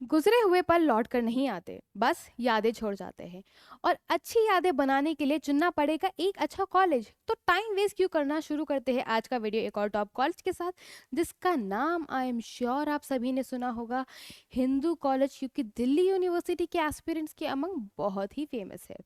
गुजरे हुए पल लौट कर नहीं आते, बस यादें छोड़ जाते हैं। और अच्छी यादें बनाने के लिए चुनना पड़ेगा एक अच्छा कॉलेज। तो टाइम वेस्ट क्यों करना, शुरू करते हैं आज का वीडियो एक और टॉप कॉलेज के साथ, जिसका नाम आई एम श्योर आप सभी ने सुना होगा, हिंदू कॉलेज, क्योंकि दिल्ली यूनिवर्सिटी के एस्पिरेंट्स के अमंग बहुत ही फेमस है।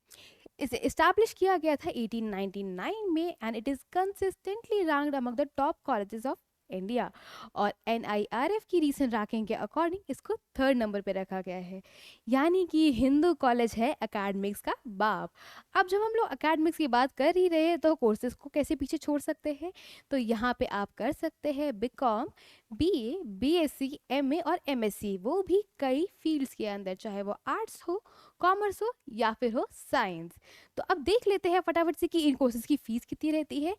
इसे इस्टेब्लिश किया गया था 1899 में and it is consistently ranked among the top colleges of India. और NIRF की रीसेंट रैंकिंग के अकॉर्डिंग इसको थर्ड नंबर पे रखा गया है। यानी कि हिंदू कॉलेज है एकेडमिक्स का बाप। अब जब हम लोग एकेडमिक्स की बात कर ही रहे हैं तो कोर्सेज को कैसे पीछे छोड़ सकते हैं। तो यहाँ पे आप कर सकते हैं BCom, BA, BSc, MA और MSc, वो भी कई फील्ड्स के अंदर, चाहे वो आर्ट्स हो, कॉमर्स हो या फिर हो साइंस। तो अब देख लेते हैं फटाफट से कि इन कोर्सेज की फीस कितनी रहती है।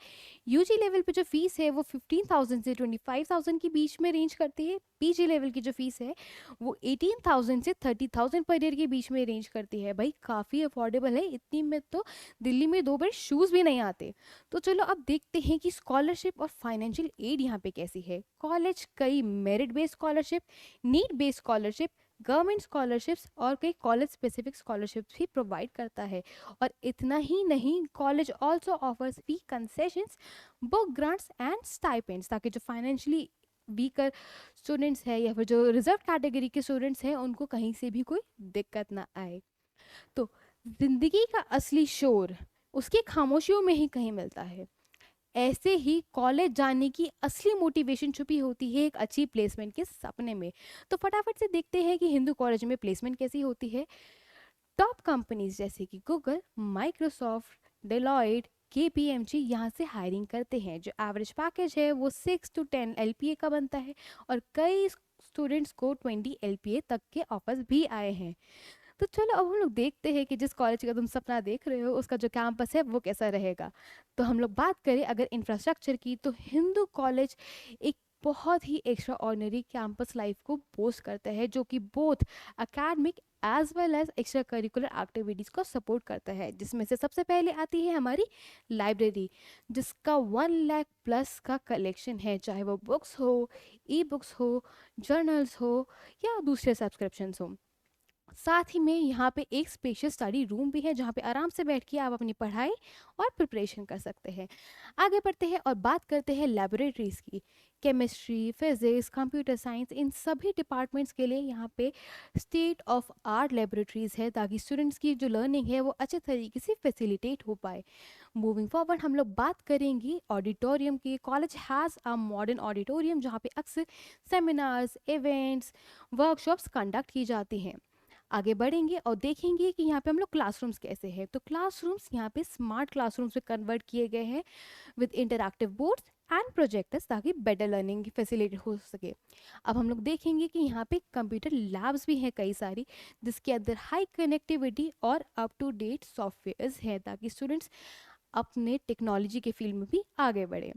यूजी लेवल पे जो फीस है वो 15,000 से 25,000 के बीच में रेंज करती है। पीजी लेवल की जो फीस है वो 18,000 से 30,000 पर ईयर के बीच में रेंज करती है। भाई काफ़ी अफोर्डेबल है, इतनी में तो दिल्ली में दो बार शूज़ भी नहीं आते। तो चलो अब देखते हैं कि स्कॉलरशिप और फाइनेंशियल एड यहाँ पे कैसी है। कॉलेज कई merit based scholarship, need based scholarship, government scholarships और कई कॉलेज स्पेसिफिक स्कॉलरशिप्स भी प्रोवाइड करता है। और इतना ही नहीं, college also offers fee concessions, book grants and stipends, ताकि जो फाइनेंशियली वीकर स्टूडेंट्स हैं या फिर जो रिजर्व कैटेगरी के स्टूडेंट्स हैं उनको कहीं से भी कोई दिक्कत ना आए। तो जिंदगी का असली शोर उसकी खामोशियों में ही कहीं मिलता है। ऐसे ही कॉलेज जाने की असली मोटिवेशन छुपी होती है एक अच्छी प्लेसमेंट के सपने में। तो फटाफट से देखते हैं कि हिंदू कॉलेज में प्लेसमेंट कैसी होती है। टॉप कंपनीज जैसे कि गूगल, माइक्रोसॉफ्ट, डेलॉयट, KPMG यहाँ से हायरिंग करते हैं। जो एवरेज पैकेज है वो 6 to 10 LPA का बनता है और कई स्टूडेंट्स को 20 LPA तक के ऑफर्स भी आए हैं। तो चलो अब हम लोग देखते हैं कि जिस कॉलेज का तुम सपना देख रहे हो उसका जो कैंपस है वो कैसा रहेगा। तो हम लोग बात करें अगर इंफ्रास्ट्रक्चर की, तो हिंदू कॉलेज एक बहुत ही एक्स्ट्रा ऑर्डिनरी कैंपस लाइफ को बोस्ट करता है, जो कि both academic as well as extracurricular activities को सपोर्ट करता है। जिसमें से सबसे पहले आती है हमारी लाइब्रेरी, जिसका 1 लाख प्लस का कलेक्शन है, चाहे वो बुक्स हो, ई बुक्स हो, जर्नल्स हो या दूसरे सब्सक्रिप्शंस हो। साथ ही में यहाँ पे एक स्पेशियस स्टडी रूम भी है जहाँ पे आराम से बैठ के आप अपनी पढ़ाई और प्रिपरेशन कर सकते हैं। आगे बढ़ते हैं और बात करते हैं लेबोरेटरीज़ की। केमिस्ट्री, फिजिक्स, कंप्यूटर साइंस, इन सभी डिपार्टमेंट्स के लिए यहाँ पे स्टेट ऑफ आर्ट लेबोरेटरीज़ है, ताकि स्टूडेंट्स की जो लर्निंग है वो अच्छे तरीके से फैसिलिटेट हो पाए। मूविंग फॉरवर्ड हम लोग बात करेंगे ऑडिटोरियम की। College has a modern auditorium जहाँ पे अक्सर सेमिनार्स, इवेंट्स, वर्कशॉप्स कंडक्ट की जाती हैं। आगे बढ़ेंगे और देखेंगे कि यहाँ पे हम लोग क्लासरूम्स कैसे हैं। तो क्लासरूम्स यहाँ पे स्मार्ट क्लासरूम्स में कन्वर्ट किए गए हैं with interactive boards and projectors, ताकि बेटर लर्निंग की फैसिलिटी हो सके। अब हम लोग देखेंगे कि यहाँ पे कंप्यूटर लैब्स भी हैं कई सारी, जिसके अंदर हाई कनेक्टिविटी और अप टू डेट सॉफ्टवेयर्स हैं, ताकि स्टूडेंट्स अपने टेक्नोलॉजी के फील्ड में भी आगे बढ़े।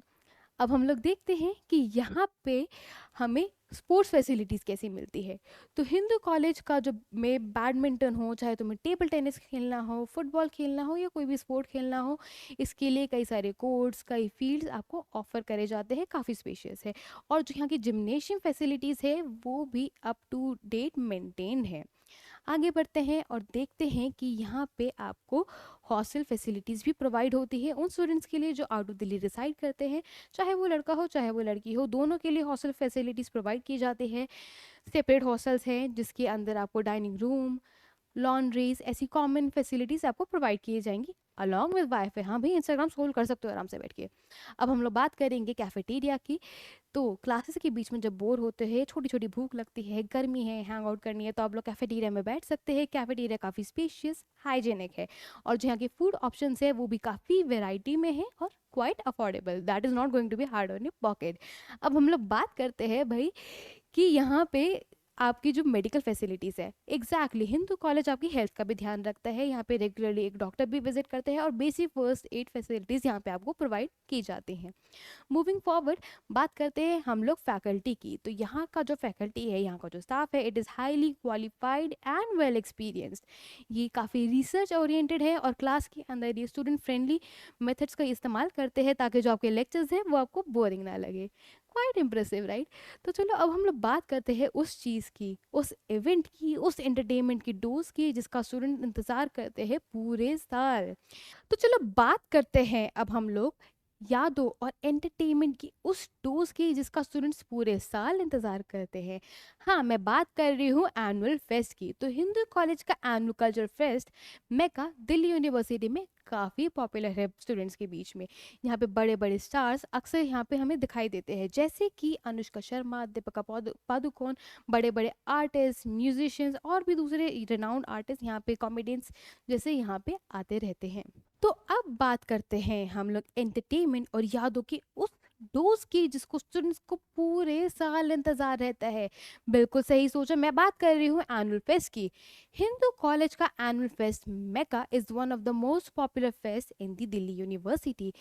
अब हम लोग देखते हैं कि यहाँ पे हमें स्पोर्ट्स फैसिलिटीज़ कैसी मिलती है। तो हिंदू कॉलेज का जो में बैडमिंटन हो, चाहे तुम्हें टेबल टेनिस खेलना हो, फुटबॉल खेलना हो या कोई भी स्पोर्ट खेलना हो, इसके लिए कई सारे कोर्ट्स, कई फील्ड्स आपको ऑफर करे जाते हैं, काफ़ी स्पेशियस है। और जो यहाँ की जिम्नेशियम फैसिलिटीज़ है वो भी अप टू डेट मेंटेन है। आगे बढ़ते हैं और देखते हैं कि यहाँ पे आपको हॉस्टल फैसिलिटीज़ भी प्रोवाइड होती है उन स्टूडेंट्स के लिए जो आउट ऑफ दिल्ली रिसाइड करते हैं, चाहे वो लड़का हो चाहे वो लड़की हो, दोनों के लिए हॉस्टल फैसिलिटीज़ प्रोवाइड की जाती है। सेपरेट हॉस्टल्स हैं जिसके अंदर आपको डाइनिंग रूम, लॉन्ड्रीज, ऐसी कॉमन फैसिलिटीज़ आपको प्रोवाइड की जाएंगी अलॉन्ग विद वाईफाई। हाँ भाई, इंस्टाग्राम स्क्रॉल कर सकते हो आराम से बैठ के। अब हम लोग बात करेंगे कैफेटेरिया की। तो क्लासेस के बीच में जब बोर होते हैं, छोटी छोटी भूख लगती है, गर्मी है, हैंग आउट करनी है, तो आप लोग कैफेटेरिया में बैठ सकते हैं। कैफेटेरिया काफ़ी स्पेशियस, हाइजेनिक है और जो यहाँ के फूड ऑप्शंस है वो भी काफ़ी वेराइटी में है और quite affordable. That is not going to be hard on your pocket. अब हम लोग बात करते हैं भाई कि यहाँ पे आपकी जो मेडिकल फैसिलिटीज़ है, एग्जैक्टली हिंदू कॉलेज आपकी हेल्थ का भी ध्यान रखता है। यहाँ पे रेगुलरली एक डॉक्टर भी विजिट करते हैं और बेसिक फर्स्ट एड फैसिलिटीज़ यहाँ पे आपको प्रोवाइड की जाती हैं। मूविंग फॉरवर्ड बात करते हैं हम लोग फैकल्टी की। तो यहाँ का जो फैकल्टी है, यहाँ का जो स्टाफ है, it is highly qualified and well experienced. ये काफ़ी रिसर्च ओरिएंटेड है और क्लास के अंदर ये स्टूडेंट फ्रेंडली मेथड्स का इस्तेमाल करते हैं, ताकि जो आपके लेक्चर्स हैं वो आपको बोरिंग ना लगे। Quite impressive, right? तो चलो अब हम लोग बात करते हैं उस चीज़ की, उस इवेंट की, उस एंटरटेनमेंट की डोज की जिसका स्टूडेंट इंतज़ार करते हैं पूरे साल। तो चलो बात करते हैं अब हम लोग यादों और एंटरटेनमेंट की उस डोज की जिसका स्टूडेंट्स पूरे साल इंतजार करते हैं। हाँ, मैं बात कर रही हूँ एनुअल फेस्ट की। तो हिंदू कॉलेज का एनुअल कल्चर फेस्ट मेका दिल्ली यूनिवर्सिटी में काफ़ी पॉपुलर है स्टूडेंट्स के बीच में। यहाँ पे बड़े बड़े स्टार्स अक्सर यहाँ पे हमें दिखाई देते हैं, जैसे कि अनुष्का शर्मा, दीपिका पादुकोण, बड़े बड़े आर्टिस्ट, म्यूजिशियंस और भी दूसरे रिनाउंड आर्टिस्ट यहाँ पे, कॉमेडियंस जैसे यहाँ पे आते रहते हैं। तो अब बात करते हैं हम लोग एंटरटेनमेंट और यादों की उस डोज की जिसको स्टूडेंट्स को पूरे साल इंतजार रहता है। बिल्कुल सही सोचा, मैं बात कर रही हूँ एनुअल फेस्ट की। हिंदू कॉलेज का annual fest Mecca is one of the most popular fest in the Delhi University.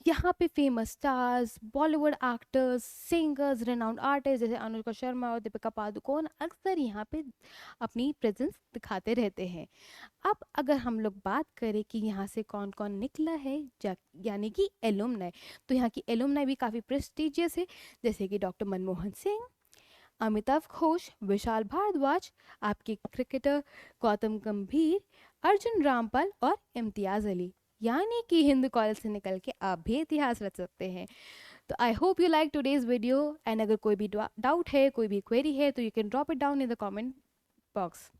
यहाँ पे famous stars, Bollywood actors, singers, renowned artist जैसे अनुष्का शर्मा और दीपिका पादुकोण अक्सर यहाँ पे अपनी प्रेजेंस दिखाते रहते हैं। अब अगर हम लोग बात करें कि यहाँ से कौन कौन निकला है, यानी कि एलुमनाई, तो यहाँ की एलुमनाई भी काफ़ी प्रेस्टिजियस है, जैसे कि डॉक्टर मनमोहन सिंह, अमिताभ घोष, विशाल भारद्वाज, आपके क्रिकेटर गौतम गंभीर, अर्जुन रामपाल और इम्तियाज अली। यानी कि हिंदू कॉलेज से निकल के आप भी इतिहास रच सकते हैं। तो I hope you like today's video, and अगर कोई भी डाउट है, कोई भी क्वेरी है, तो you can drop it down in the comment box.